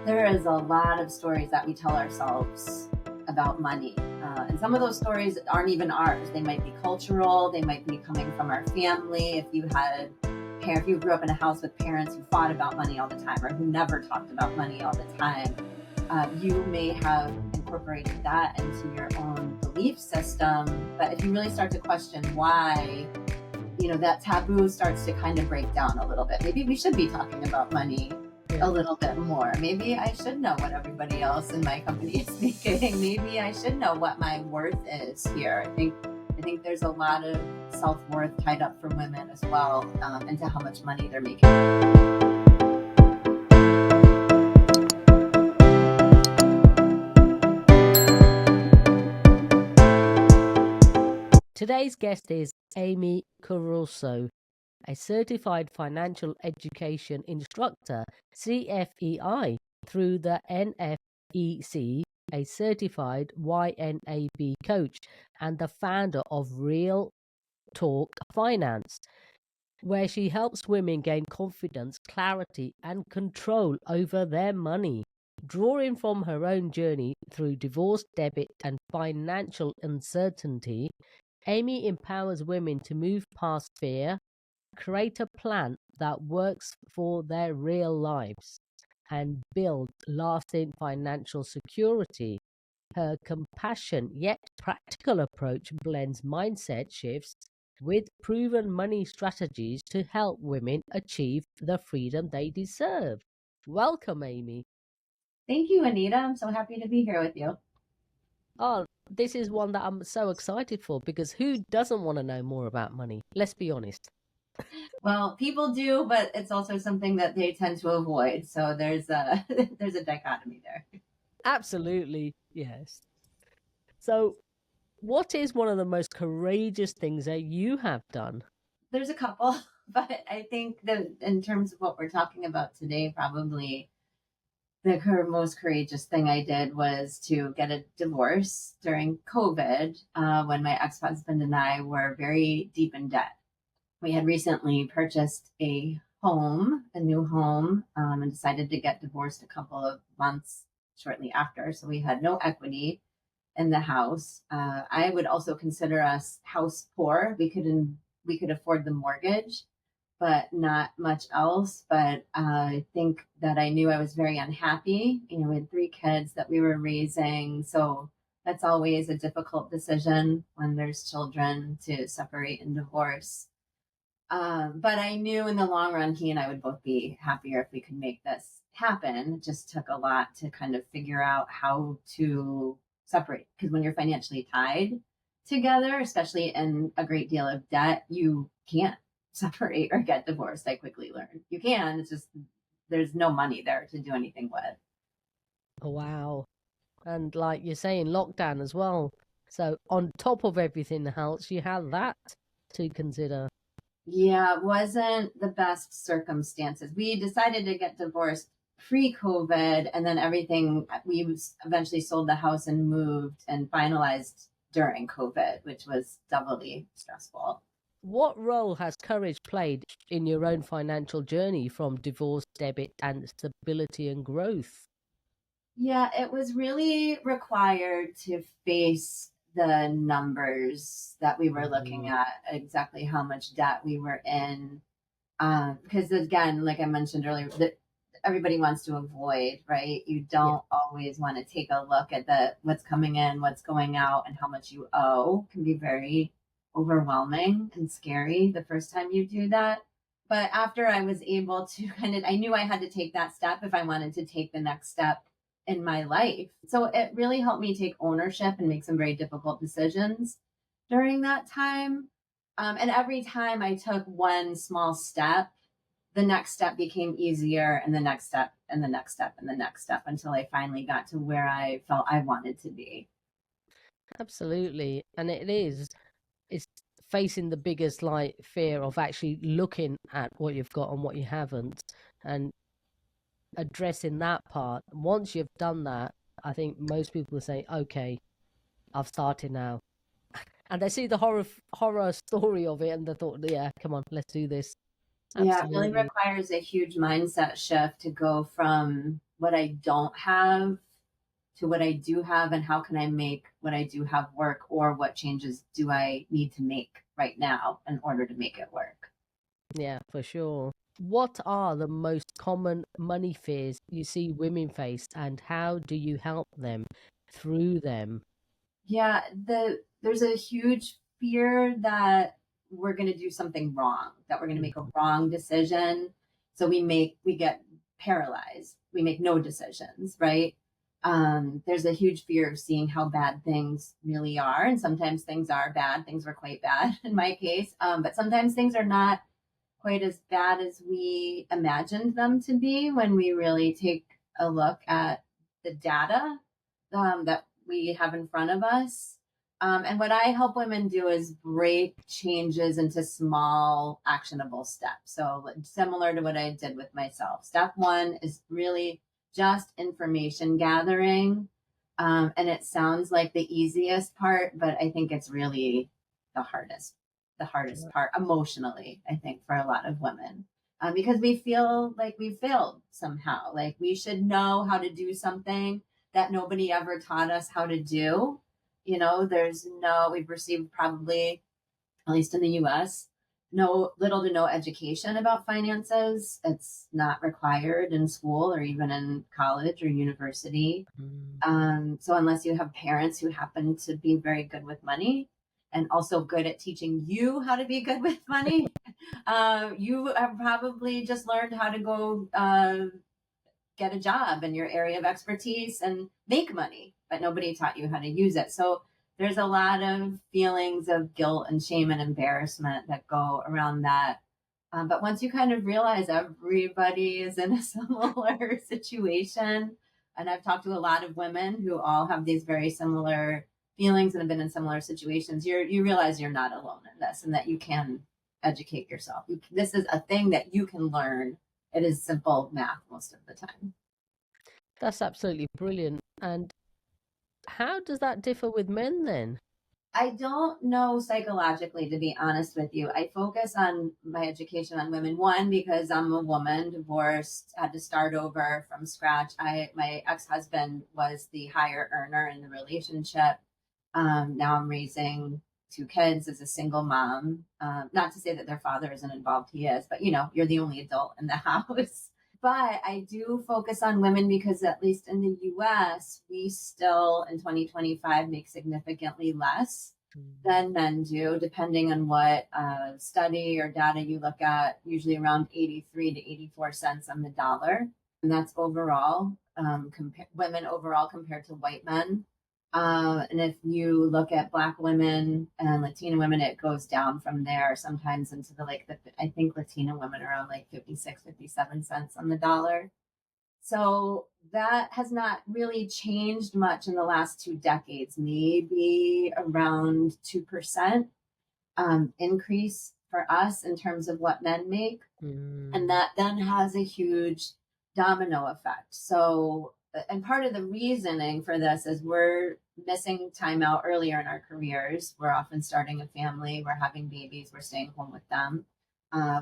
There is a lot of stories that we tell ourselves about money. And some of those stories aren't even ours. They might be cultural, they might be coming from our family. If you grew up in a house with parents who fought about money all the time or who never talked about money all the time, you may have incorporated that into your own belief system. But if you really start to question why, that taboo starts to kind of break down a little bit. Maybe we should be talking about money a little bit more. Maybe I should know what everybody else in my company is making. Maybe I should know what my worth is here. I think there's a lot of self-worth tied up for women as well, into how much money they're making. Today's guest is Amy Coroso, a certified financial education instructor, CFEI, through the NFEC, a certified YNAB coach, and the founder of Real Talk Finance, where she helps women gain confidence, clarity, and control over their money. Drawing from her own journey through divorce, debt, and financial uncertainty, Amy empowers women to move past fear, create a plan that works for their real lives, and build lasting financial security. Her compassionate yet practical approach blends mindset shifts with proven money strategies to help women achieve the freedom they deserve. Welcome, Amy. Thank you, Anita. I'm so happy to be here with you. Oh, this is one that I'm so excited for, because who doesn't want to know more about money? Let's be honest. Well, people do, but it's also something that they tend to avoid. So there's a there's a dichotomy there. Absolutely, yes. So, what is one of the most courageous things that you have done? There's a couple, but I think that in terms of what we're talking about today, probably the most courageous thing I did was to get a divorce during COVID, when my ex-husband and I were very deep in debt. We had recently purchased a new home, and decided to get divorced a couple of months shortly after. So we had no equity in the house. I would also consider us house poor. We could afford the mortgage, but not much else. But I think that I knew I was very unhappy. We had 3 kids that we were raising. So that's always a difficult decision when there's children, to separate and divorce. But I knew in the long run, he and I would both be happier if we could make this happen. It just took a lot to kind of figure out how to separate. Because when you're financially tied together, especially in a great deal of debt, you can't separate or get divorced. I quickly learned you can. It's just there's no money there to do anything with. Oh, wow. And like you're saying, lockdown as well. So on top of everything else, you had that to consider. Yeah, it wasn't the best circumstances. We decided to get divorced pre-COVID, and then we eventually sold the house and moved and finalized during COVID, which was doubly stressful. What role has courage played in your own financial journey from divorce, debt, and stability and growth? Yeah, it was really required to face the numbers that we were looking at, exactly how much debt we were in. Because again, like I mentioned earlier, that everybody wants to avoid, right? You don't always want to take a look at what's coming in, what's going out, and how much you owe. It can be very overwhelming and scary the first time you do that. But after I was able to I knew I had to take that step if I wanted to take the next step in my life. So it really helped me take ownership and make some very difficult decisions during that time. And every time I took one small step, the next step became easier, and the next step, and the next step, and the next step, until I finally got to where I felt I wanted to be. Absolutely. And it's facing the biggest fear of actually looking at what you've got and what you haven't, and addressing that part. Once you've done that, I think most people will say, okay, I've started now. And they see the horror story of it, and they thought, yeah, come on, let's do this. Yeah, it really requires a huge mindset shift to go from what I don't have to what I do have, and how can I make what I do have work, or what changes do I need to make right now in order to make it work. Yeah, for sure. What are the most common money fears you see women face, and how do you help them through them? Yeah, there's a huge fear that we're going to do something wrong, that we're going to make a wrong decision. So we get paralyzed. We make no decisions, right? There's a huge fear of seeing how bad things really are, and sometimes things are bad. Things were quite bad in my case, but sometimes things are not quite as bad as we imagined them to be when we really take a look at the data that we have in front of us. And what I help women do is break changes into small, actionable steps. So, similar to what I did with myself. Step one is really just information gathering. And it sounds like the easiest part, but I think it's really the hardest the hardest part emotionally, I think, for a lot of women. Because we feel like we failed somehow. Like we should know how to do something that nobody ever taught us how to do. We've received probably, at least in the US, no little to no education about finances. It's not required in school or even in college or university. Mm. So unless you have parents who happen to be very good with money and also good at teaching you how to be good with money, you have probably just learned how to go get a job in your area of expertise and make money, but nobody taught you how to use it. So there's a lot of feelings of guilt and shame and embarrassment that go around that. But once you kind of realize everybody is in a similar situation, and I've talked to a lot of women who all have these very similar feelings and have been in similar situations, you realize you're not alone in this, and that you can educate yourself. This is a thing that you can learn. It is simple math most of the time. That's absolutely brilliant. And how does that differ with men then? I don't know psychologically, to be honest with you. I focus on my education on women. One, because I'm a woman, divorced, had to start over from scratch. My ex husband was the higher earner in the relationship. Now I'm raising two kids as a single mom. Not to say that their father isn't involved, he is, but you're the only adult in the house. But I do focus on women because, at least in the US, we still in 2025 make significantly less than men do, depending on what study or data you look at, usually around 83 to 84 cents on the dollar. And that's overall, women overall compared to white men. And if you look at Black women and Latina women, it goes down from there sometimes into I think Latina women are around like 56, 57 cents on the dollar. So that has not really changed much in the last 2 decades, maybe around 2% increase for us in terms of what men make. And that then has a huge domino effect. So, and part of the reasoning for this is we're missing time out earlier in our careers. We're often starting a family, we're having babies, we're staying home with them.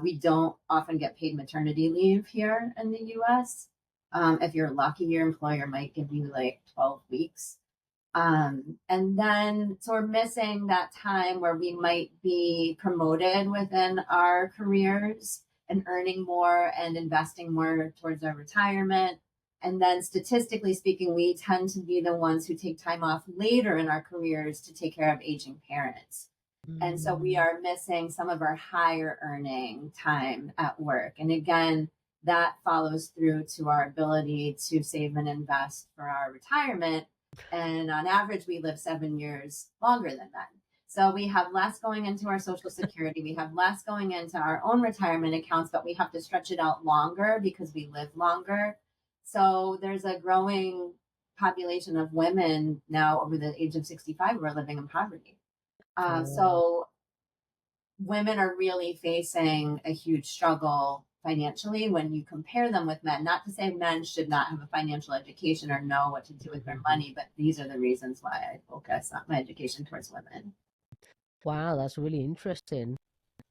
We don't often get paid maternity leave here in the US. If you're lucky, your employer might give you like 12 weeks. And then, so we're missing that time where we might be promoted within our careers and earning more and investing more towards our retirement. And then, statistically speaking, we tend to be the ones who take time off later in our careers to take care of aging parents. And so we are missing some of our higher earning time at work. And again, that follows through to our ability to save and invest for our retirement. And on average, we live 7 years longer than that. So we have less going into our Social Security. We have less going into our own retirement accounts, but we have to stretch it out longer because we live longer. So there's a growing population of women now over the age of 65 who are living in poverty. So women are really facing a huge struggle financially when you compare them with men. Not to say men should not have a financial education or know what to do with their money, but these are the reasons why I focus on my education towards women. Wow, that's really interesting.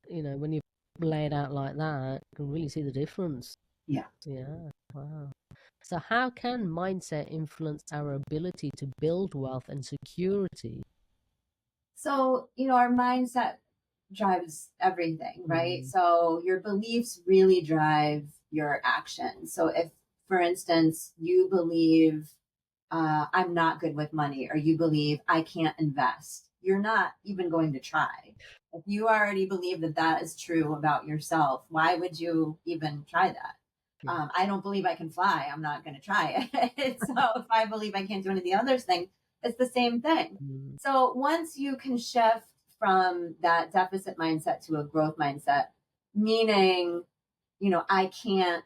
When you lay it out like that, you can really see the difference. Yeah. Yeah, wow. So, how can mindset influence our ability to build wealth and security? So, our mindset drives everything, right? Mm, So, your beliefs really drive your actions. So, if, for instance, you believe I'm not good with money, or you believe I can't invest, you're not even going to try. If you already believe that that is true about yourself, why would you even try that? yeah. I don't believe I can fly. I'm not going to try it. So if I believe I can't do any of the other things, it's the same thing. Mm, So once you can shift from that deficit mindset to a growth mindset, meaning I can't,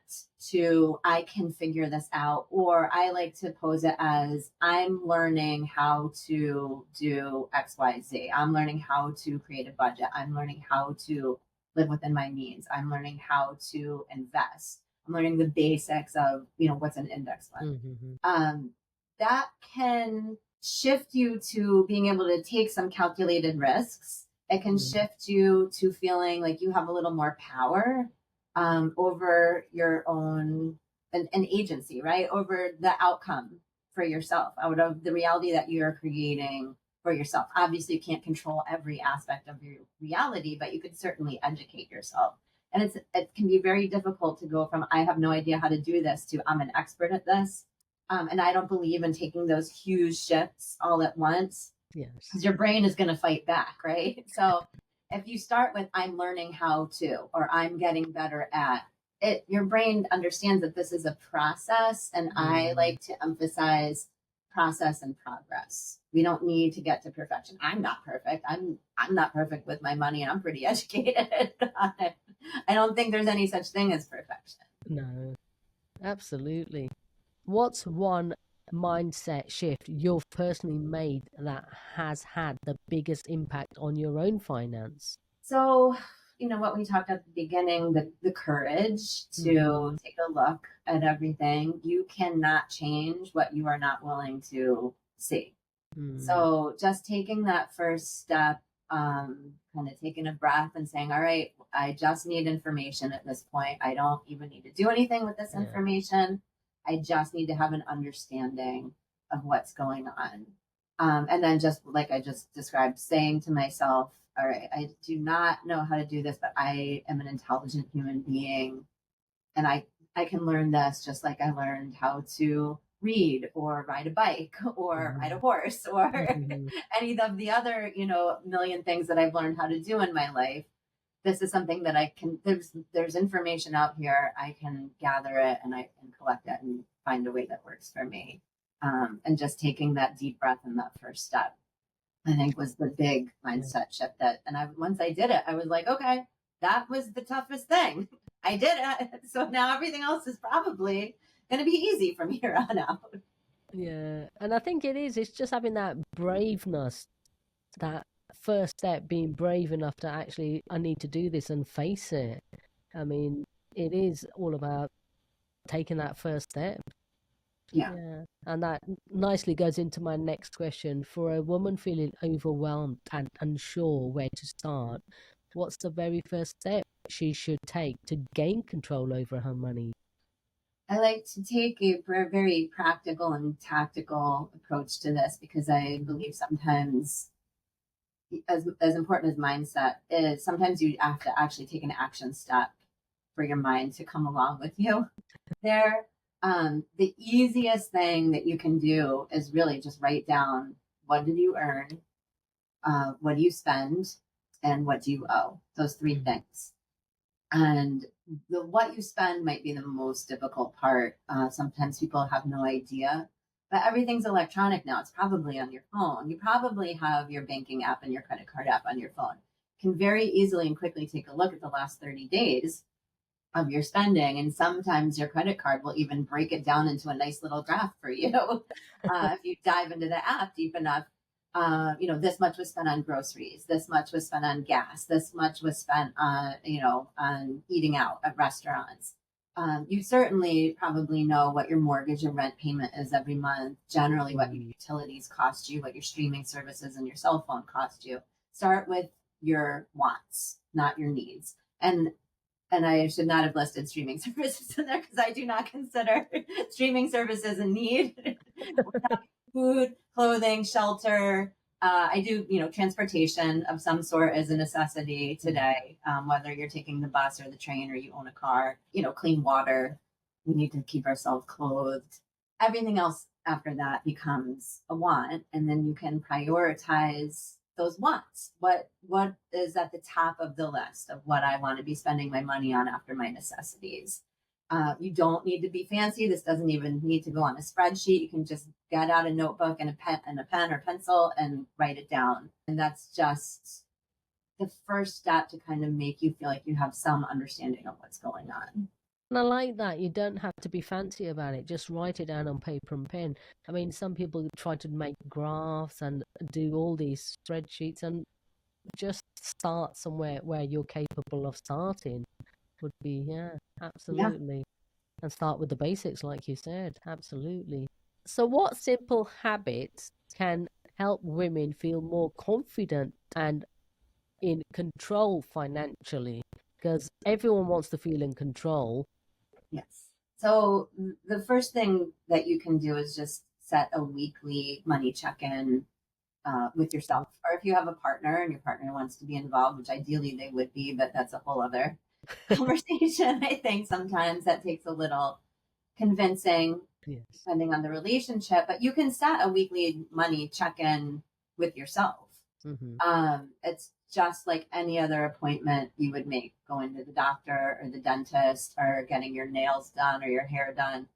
to I can figure this out. Or I like to pose it as I'm learning how to do XYZ. I'm learning how to create a budget. I'm learning how to live within my means. I'm learning how to invest. I'm learning the basics of, what's an index fund. mm, um, that can shift you to being able to take some calculated risks. It can mm, shift you to feeling like you have a little more power over your own an agency, right? Over the outcome for yourself, out of the reality that you're creating for yourself. Obviously, you can't control every aspect of your reality, but you could certainly educate yourself. And it can be very difficult to go from I have no idea how to do this to I'm an expert at this. And I don't believe in taking those huge shifts all at once, yes. because your brain is going to fight back, right? So if you start with I'm learning how to, or I'm getting better at it, your brain understands that this is a process. And I Mm, like to emphasize process and progress. We don't need to get to perfection. I'm not perfect. I'm not perfect with my money, and I'm pretty educated on it. I don't think there's any such thing as perfection. no, absolutely. What's one mindset shift you've personally made that has had the biggest impact on your own finance? So, what we talked at the beginning, the courage to Mm, take a look at everything. You cannot change what you are not willing to see. mm, So, just taking that first step, kind of taking a breath and saying, all right, I just need information at this point. I don't even need to do anything with this yeah. information. I just need to have an understanding of what's going on. And then, just like I just described, saying to myself, all right, I do not know how to do this, but I am an intelligent human being, and I can learn this just like I learned how to read or ride a bike or ride a Mm, horse or mhm, any of the other, million things that I've learned how to do in my life. This is something that I can, there's information out here. I can gather it and I can collect it and find a way that works for me. And just taking that deep breath in that first step, I think, was the big yeah. mindset shift. Once I did it, I was like, okay, that was the toughest thing. I did it. So now everything else is probably going to be easy from here on out. Yeah, and I think it is. It's just having that braveness, that first step, being brave enough to actually, I need to do this and face it. I mean, it is all about taking that first step. Yeah. Yeah, and that nicely goes into my next question. For a woman feeling overwhelmed and unsure where to start, what's the very first step she should take to gain control over her money? I like to take a very practical and tactical approach to this, because I Mm, believe sometimes, as important as mindset is, sometimes you have to actually take an action step for your mind to come along with you there. The easiest thing that you can do is really just write down, what did you earn, what do you spend, and what do you owe. Those three mm, things. And the what you spend might be the most difficult part. Sometimes people have no idea, but everything's electronic now. It's probably on your phone. You probably have your banking app and your credit card app on your phone. You can very easily and quickly take a look at the last 30 days of your spending. And sometimes your credit card will even break it down into a nice little graph for you. If you dive into the app deep enough, this much was spent on groceries, this much was spent on gas, this much was spent on, on eating out at restaurants. You certainly probably know what your mortgage and rent payment is every month, generally what your mm, utilities cost you, what your streaming services and your cell phone cost you. Start with your wants, not your needs. And and I should not have listed streaming services in there because I do not consider streaming services a need. Food, clothing, shelter. I do, transportation of some sort is a necessity today, whether you're taking the bus or the train or you own a car, clean water. We need to keep ourselves clothed. Everything else after that becomes a want, and then you can prioritize those wants. What is at the top of the list of what I want to be spending my money on after my necessities? You don't need to be fancy. This doesn't even need to go on a spreadsheet. You can just get out a notebook and a pen or pencil and write it down. And that's just the first step to kind of make you feel like you have some understanding of what's going on. And I like that. You don't have to be fancy about it. Just write it down on paper and pen. I mean, some people try to make graphs and do all these spreadsheets, and just start somewhere where you're capable of starting would be, yeah, Yeah. absolutely. And start with the basics, like you said. Absolutely. So, what simple habits can help women feel more confident and in control financially? Because everyone wants to feel in control. Yes. So the first thing that you can do is just set a weekly money check-in with yourself. Or if you have a partner and your partner wants to be involved, which ideally they would be, but that's a whole other conversation. I think sometimes that takes a little convincing, Yes. depending on the relationship. But you can set a weekly money check-in with yourself. Mm-hmm. It's just like any other appointment you would make, going to the doctor or the dentist or getting your nails done or your hair done.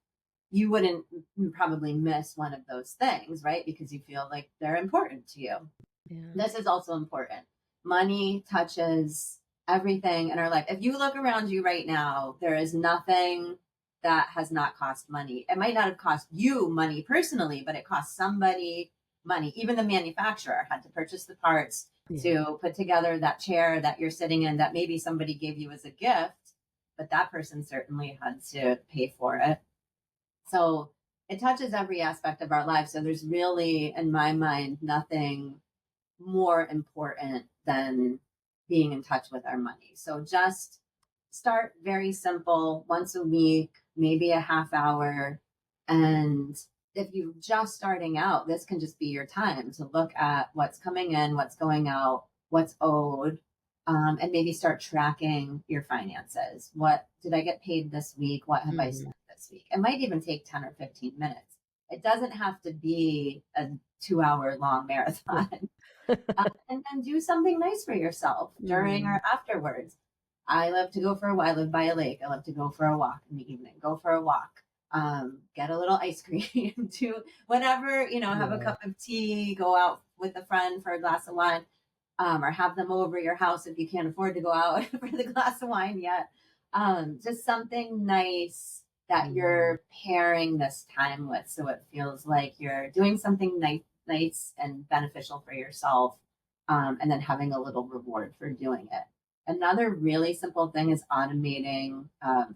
You wouldn't probably miss one of those things, right? Because you feel like they're important to you. Yeah. This is also important. Money touches everything in our life. If you look around you right now, there is nothing that has not cost money. It might not have cost you money personally, but it cost somebody money. Even the manufacturer had to purchase the parts to put together that chair that you're sitting in that maybe somebody gave you as a gift, but that person certainly had to pay for it. So it touches every aspect of our lives. So there's really, in my mind, nothing more important than being in touch with our money. So just start very simple, once a week, maybe a half hour. And if you're just starting out, this can just be your time to look at what's coming in, what's going out, what's owed, and maybe start tracking your finances. What did I get paid this week? What have I spent this week? It might even take 10 or 15 minutes. It doesn't have to be a 2 hour long marathon. And then do something nice for yourself during or afterwards. I love to go for a walk. I live by a lake. I love to go for a walk in the evening. Go for a walk. Get a little ice cream. Do whatever, have a cup of tea. Go out with a friend for a glass of wine, or have them over your house if you can't afford to go out for the glass of wine yet. Just something nice that you're pairing this time with, so it feels like you're doing something nice and beneficial for yourself, and then having a little reward for doing it. Another really simple thing is automating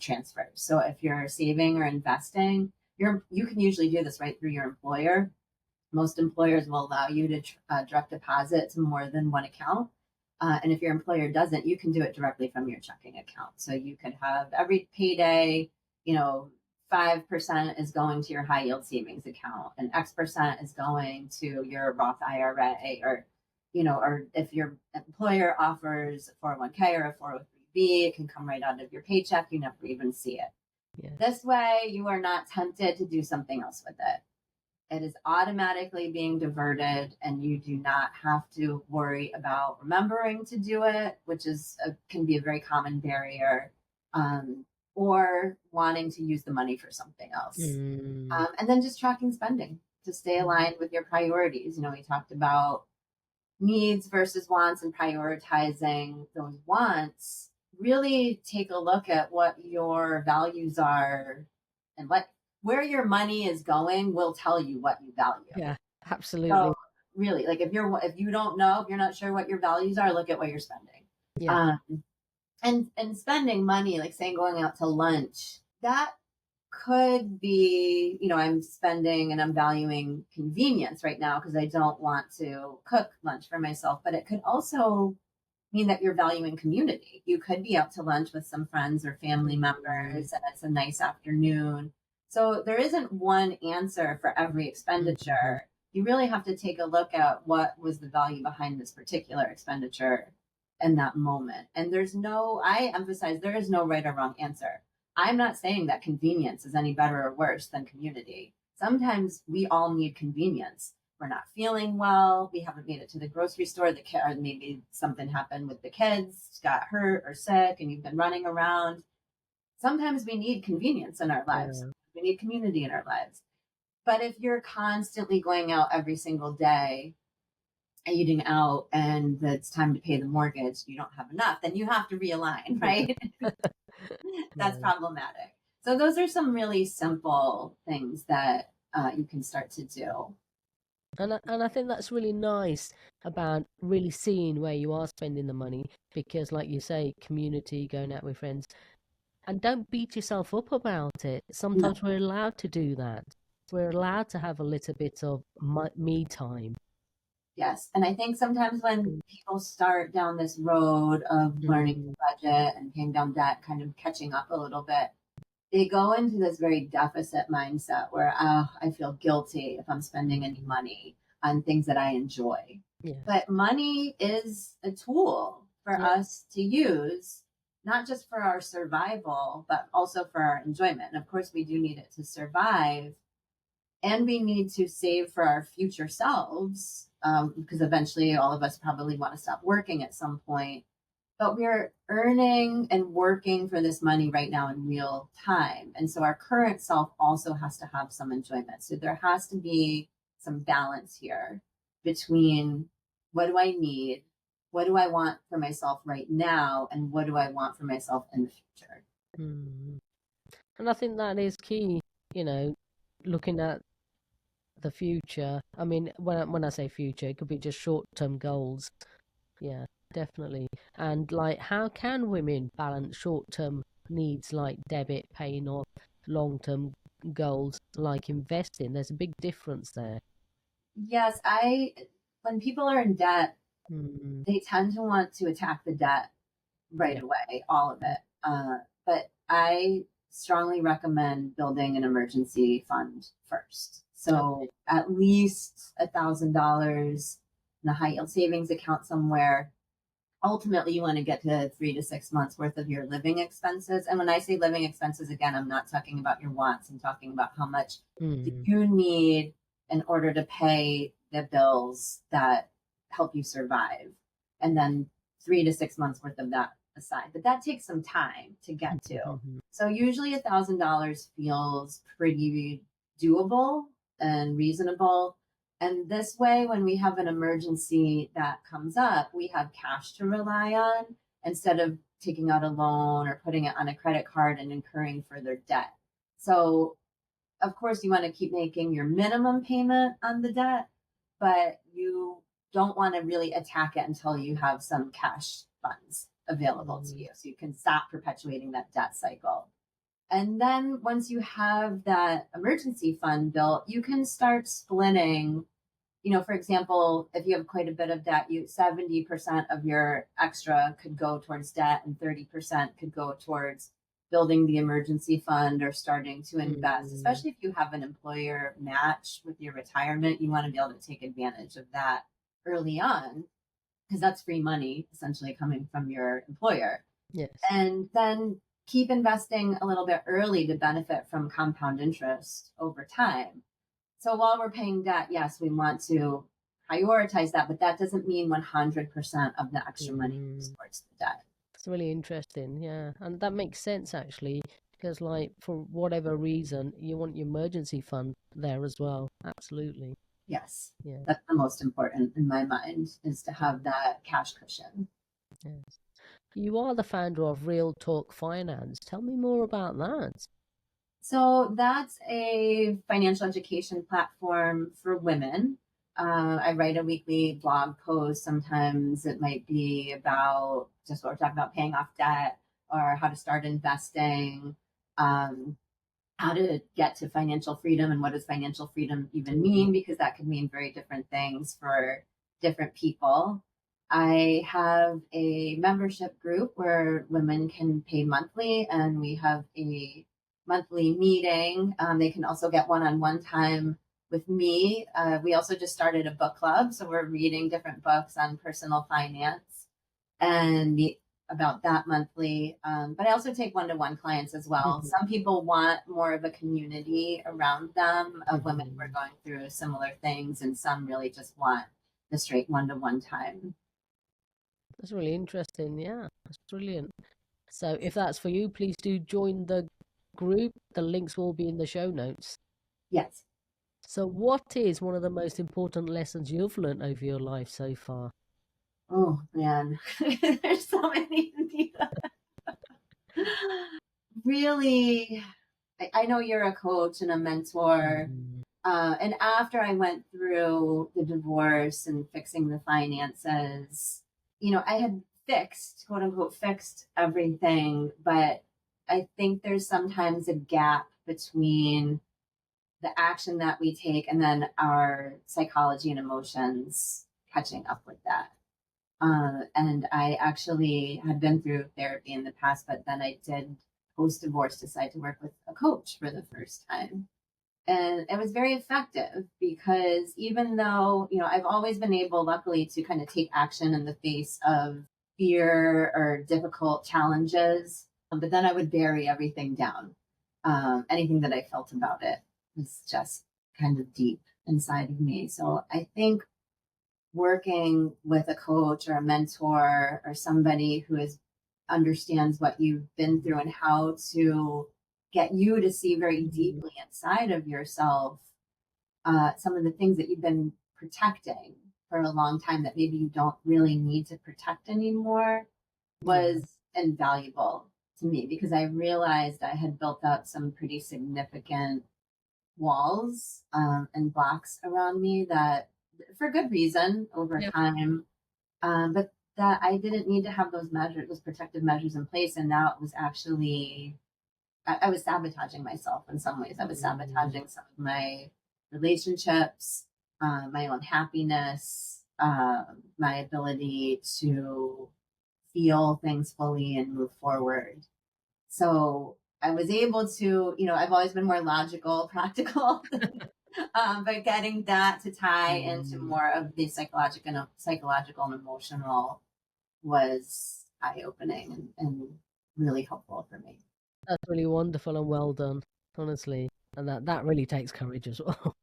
transfers. So if you're saving or investing, you can usually do this right through your employer. Most employers will allow you to direct deposit to more than one account. And if your employer doesn't, you can do it directly from your checking account. So you could have every payday, 5% is going to your high yield savings account and X% is going to your Roth IRA, or if your employer offers a 401k or a 403b, it can come right out of your paycheck. You never even see it. Yeah. This way, you are not tempted to do something else with it. It is automatically being diverted, and you do not have to worry about remembering to do it, which can be a very common barrier, or wanting to use the money for something else. And then just tracking spending to stay aligned with your priorities. We talked about needs versus wants and prioritizing those wants. Really take a look at what your values are, and where your money is going will tell you what you value. Yeah, absolutely. So really, like if you don't know, if you're not sure what your values are, look at what you're spending. Yeah. And spending money, like saying going out to lunch, that could be, I'm spending and I'm valuing convenience right now because I don't want to cook lunch for myself. But it could also mean that you're valuing community. You could be out to lunch with some friends or family Mm, members, and it's a nice afternoon. So there isn't one answer for every mhm. expenditure. You really have to take a look at what was the value behind this particular expenditure in that moment. And I emphasize, there is no right or wrong answer. I'm not saying that convenience is any better or worse than community. Sometimes we all need convenience. We're not feeling well. We haven't made it to the grocery store. The kid, or maybe something happened with the kids, got hurt or sick, and you've been running around. Sometimes we need convenience in our lives. Yeah. We need community in our lives. But if you're constantly going out every single day, eating out, and it's time to pay the mortgage, you don't have enough, then you have to realign, right? That's Yeah. problematic. So those are some really simple things that you can start to do. And I think that's really nice about really seeing where you are spending the money because, like you say, community, going out with friends, and don't beat yourself up about it. No. Sometimes we're allowed to do that. We're allowed to have a little bit of me time. Yes. And I think sometimes when people start down this road of learning to Mm, budget and paying down debt, kind of catching up a little bit, they go into this very deficit mindset where, oh, I feel guilty if I'm spending any mm, money on things that I enjoy. yes. But money is a tool for Yeah. us to use, not just for our survival, but also for our enjoyment. And of course, we do need it to survive, and we need to save for our future selves, because eventually all of us probably want to stop working at some point, but we're earning and working for this money right now in real time, and so our current self also has to have some enjoyment. So there has to be some balance here between, what do I need, what do I want for myself right now, and what do I want for myself in the future. Mm. And I think that is key, you know, looking at the future. I mean, when I say future, it could be just short-term goals. Yeah, definitely. And like, how can women balance short-term needs like debit, paying off, long-term goals like investing? There's a big difference there. Yes, I when people are in debt, Mm, they tend to want to attack the debt right yeah. away, all of it. But I strongly recommend building an emergency fund first. Okay. So at least $1,000 in a high yield savings account somewhere. Ultimately, you want to get to 3 to 6 months worth of your living expenses. And when I say living expenses, again, I'm not talking about your wants. I'm talking about how much do Mm, you need in order to pay the bills that help you survive. And then 3 to 6 months worth of that aside. But that takes some time to get to. So usually $1,000 feels pretty doable and reasonable. And this way, when we have an emergency that comes up, we have cash to rely on instead of taking out a loan or putting it on a credit card and incurring further debt. So, of course, you want to keep making your minimum payment on the debt, but you don't want to really attack it until you have some cash funds available to mm, you. So you can stop perpetuating that debt cycle. And then once you have that emergency fund built, you can start splitting. For example, if you have quite a bit of debt, you 70% of your extra could go towards debt and 30% could go towards building the emergency fund or starting to invest. mm, Especially if you have an employer match with your retirement, you want to be able to take advantage of that early on, because that's free money essentially coming from your employer. yes. And then keep investing a little bit early to benefit from compound interest over time. So while we're paying debt, yes, we want to prioritize that, but that doesn't mean 100% of the extra money goes Mm. towards the debt. It's really interesting, yeah. And that makes sense actually, because like for whatever reason, you want your emergency fund there as well. Absolutely. Yes, Yeah. that's the most important in my mind, is to have Mm, that cash cushion. yes. You are the founder of Real Talk Finance. Tell me more about that. So that's a financial education platform for women. I write a weekly blog post. Sometimes it might be about just what we're talking about, paying off debt or how to start investing, um, how to get to financial freedom, and what does financial freedom even Mm, mean, because that could mean very different things for different people. I have a membership group where women can pay monthly, and we have a monthly meeting. They can also get one-on-one time with me. We also just started a book club, so we're reading different books on personal finance and meet about that monthly. But I also take one-to-one clients as well. Mhm. Some people want more of a community around them of women who are Mhm. going through similar things, and some really just want the straight one-to-one time. That's really interesting. Yeah, that's brilliant. So if that's for you, please do join the group. The links will be in the show notes. Yes. So, what is one of the most important lessons you've learned over your life so far? Oh man, there's so many. Really, I know you're a coach and a mentor. Mhm. And after I went through the divorce and fixing the finances, I had fixed, quote unquote, fixed everything. But I think there's sometimes a gap between the action that we take and then our psychology and emotions catching up with that. And I actually had been through therapy in the past, but then I did post divorce decide to work with a coach for the first time. And it was very effective because even though, I've always been able, luckily, to kind of take action in the face of fear or difficult challenges, but then I would bury everything down. Anything that I felt about it was just kind of deep inside of me. So I think working with a coach or a mentor or somebody who understands what you've been through and how to get you to see very Mhm. deeply inside of yourself some of the things that you've been protecting for a long time that maybe you don't really need to protect anymore Yeah. was invaluable to me because I realized I had built up some pretty significant walls and blocks around me that, for good reason, over Yep. time, but that I didn't need to have those protective measures in place. And now it was actually, I was sabotaging myself in some ways. I was Mm. sabotaging some of my relationships, my own happiness, my ability to feel things fully and move forward. So I was able to, I've always been more logical, practical, but getting that to tie into Mm. more of the psychological and emotional was eye opening and really helpful for me. That's really wonderful and well done, honestly. And that really takes courage as well.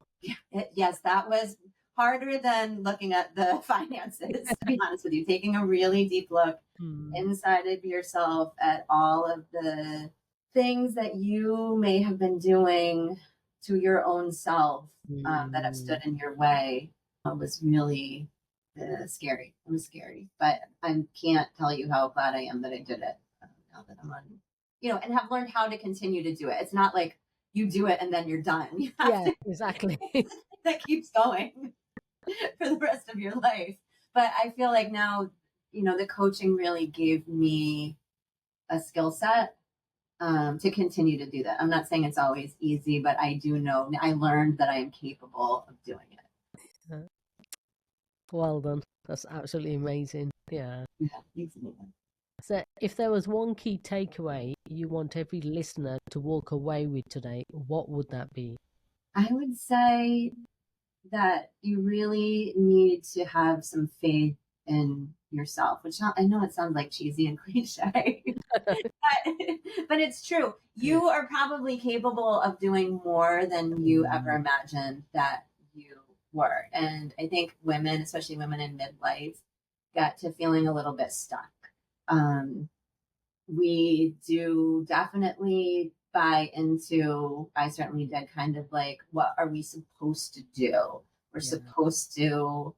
Yes, that was harder than looking at the finances, to be honest with you. Taking a really deep look Mm. inside of yourself at all of the things that you may have been doing to your own self that have stood Mm. in your way was really scary. It was scary, but I can't tell you how glad I am that I did it now that I'm on, and have learned how to continue to do it. It's not like you do it and then you're done. You have Yeah, to exactly. that keeps going for the rest of your life. But I feel like now, the coaching really gave me a skill set to continue to do that. I'm not saying it's always easy, but I do know I learned that I am capable of doing it. Uh, Well done. That's absolutely amazing. Yeah. Yeah, easily. So, if there was one key takeaway you want every listener to walk away with today, what would that be? I would say that you really need to have some faith in yourself, which I know it sounds like cheesy and cliche, but, but it's true. Yeah. You are probably capable of doing more than you ever Mm. imagined that you were. And I think women, especially women in midlife, get to feeling a little bit stuck. Um, we do definitely buy into, I certainly did, kind of like, what are we supposed to do? We're Yeah. supposed to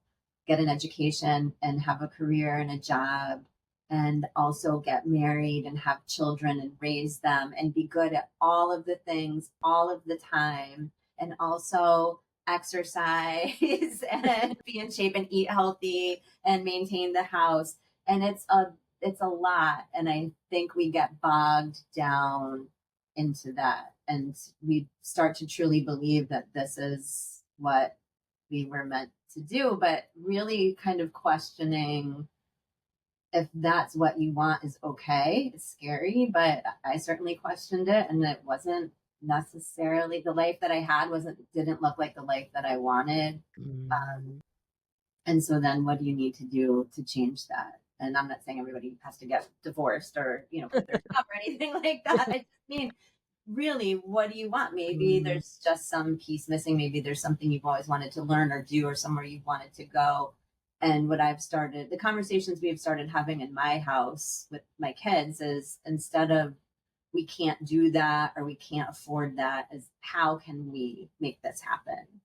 get an education and have a career and a job and also get married and have children and raise them and be good at all of the things all of the time and also exercise and be in shape and eat healthy and maintain the house. And it's a lot, and I think we get bogged down into that, and we start to truly believe that this is what we were meant to do, but really kind of questioning, if that's what you want is okay. It's scary, but I certainly questioned it, and it wasn't necessarily the life that I had didn't look like the life that I wanted. Mm. And so then what do you need to do to change that? And I'm not saying everybody has to get divorced or, quit their job or anything like that. I just mean, really, what do you want? Maybe Mm. there's just some piece missing. Maybe there's something you've always wanted to learn or do or somewhere you've wanted to go. And the conversations we've started having in my house with my kids is, instead of we can't do that or we can't afford that, is how can we make this happen?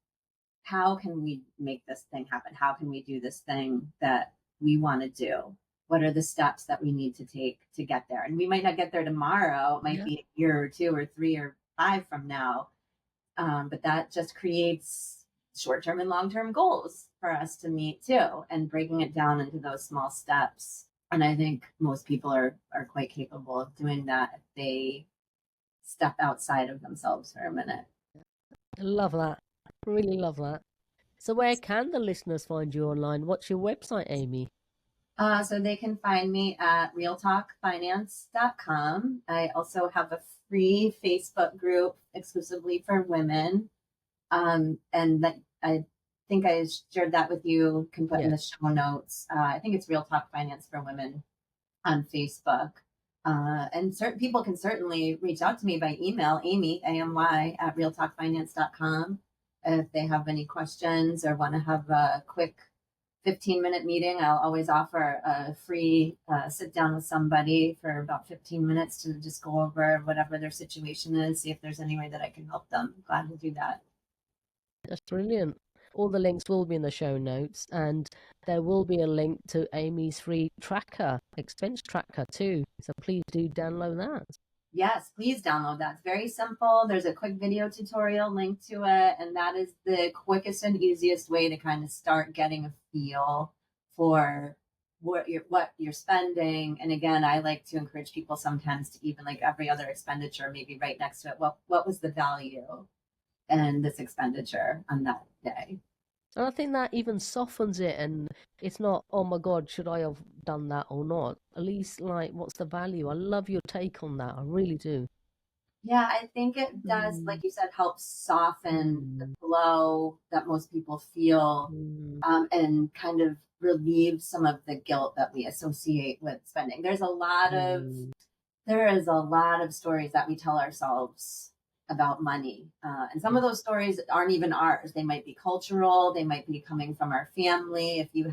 How can we make this thing happen? How can we do this thing that we want to do? What are the steps that we need to take to get there? And we might not get there tomorrow. It might Yeah. be a year or two or 3 or 5 from now. But that just creates short-term and long-term goals for us to meet too, and breaking it down into those small steps. And I think most people are quite capable of doing that if they step outside of themselves for a minute. Love that. Really love that. So where can the listeners find you online? What's your website, Amy? So they can find me at realtalkfinance.com. I also have a free Facebook group exclusively for women. And that I think I shared that with you, can put in Yeah. the show notes. I think it's Real Talk Finance for Women on Facebook. And certain people can certainly reach out to me by email, Amy, AMY, at realtalkfinance.com, if they have any questions or want to have a quick 15-minute meeting. I'll always offer a free sit down with somebody for about 15 minutes to just go over whatever their situation is, see if there's any way that I can help them. Glad to do that. That's brilliant. All the links will be in the show notes, and there will be a link to Amy's free tracker, expense tracker too. So please do download that. Yes, please download that. It's very simple. There's a quick video tutorial linked to it, and that is the quickest and easiest way to kind of start getting a feel for what you're spending. And again, I like to encourage people sometimes to, even like every other expenditure, maybe right next to it, what was the value and this expenditure on that day. And I think that even softens it, and it's not, oh my God, should I have done that or not? At least, like, what's the value? I love your take on that. I really do. Yeah, I think it does, Mm. like you said, help soften the Mm. blow that most people feel, Mm. and kind of relieve some of the guilt that we associate with spending. Mm. There is a lot of stories that we tell ourselves about money. And some Yeah. of those stories aren't even ours. They might be cultural, they might be coming from our family. If you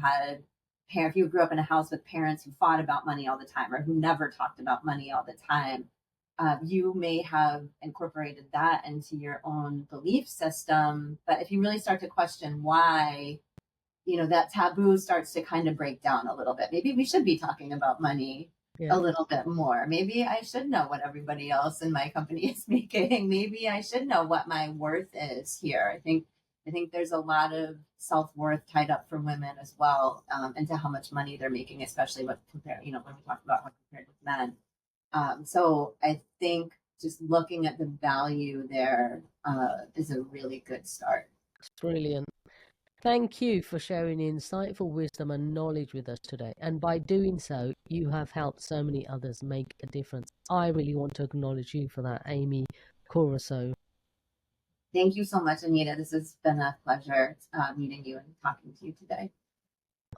grew up in a house with parents who fought about money all the time or who never talked about money all the time, you may have incorporated that into your own belief system. But if you really start to question why, that taboo starts to kind of break down a little bit. Maybe we should be talking about money Yeah. a little bit more. Maybe I should know what everybody else in my company is making. Maybe I should know what my worth is here. I think there's a lot of self-worth tied up for women as well, into how much money they're making, especially when we talk about how compared with men. So I think just looking at the value there is a really good start. It's brilliant. Thank you for sharing insightful wisdom and knowledge with us today. And by doing so, you have helped so many others make a difference. I really want to acknowledge you for that, Amy Coroso. Thank you so much, Anita. This has been a pleasure meeting you and talking to you today.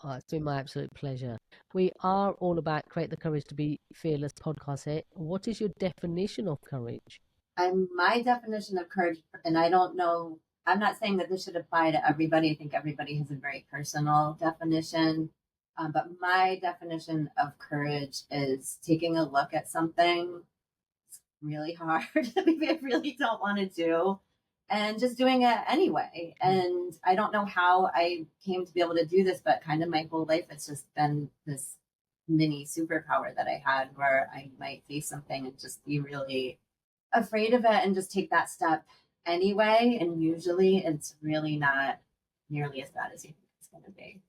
Oh, it's been my absolute pleasure. We are all about Create the Courage to Be Fearless podcast here. What is your definition of courage? My definition of courage, and I don't know, I'm not saying that this should apply to everybody. I think everybody has a very personal definition. But my definition of courage is taking a look at something really hard that maybe I really don't want to do, and just doing it anyway. And I don't know how I came to be able to do this, but kind of my whole life, it's just been this mini superpower that I had where I might face something and just be really afraid of it and just take that step anyway. And usually it's really not nearly as bad as you think it's going to be.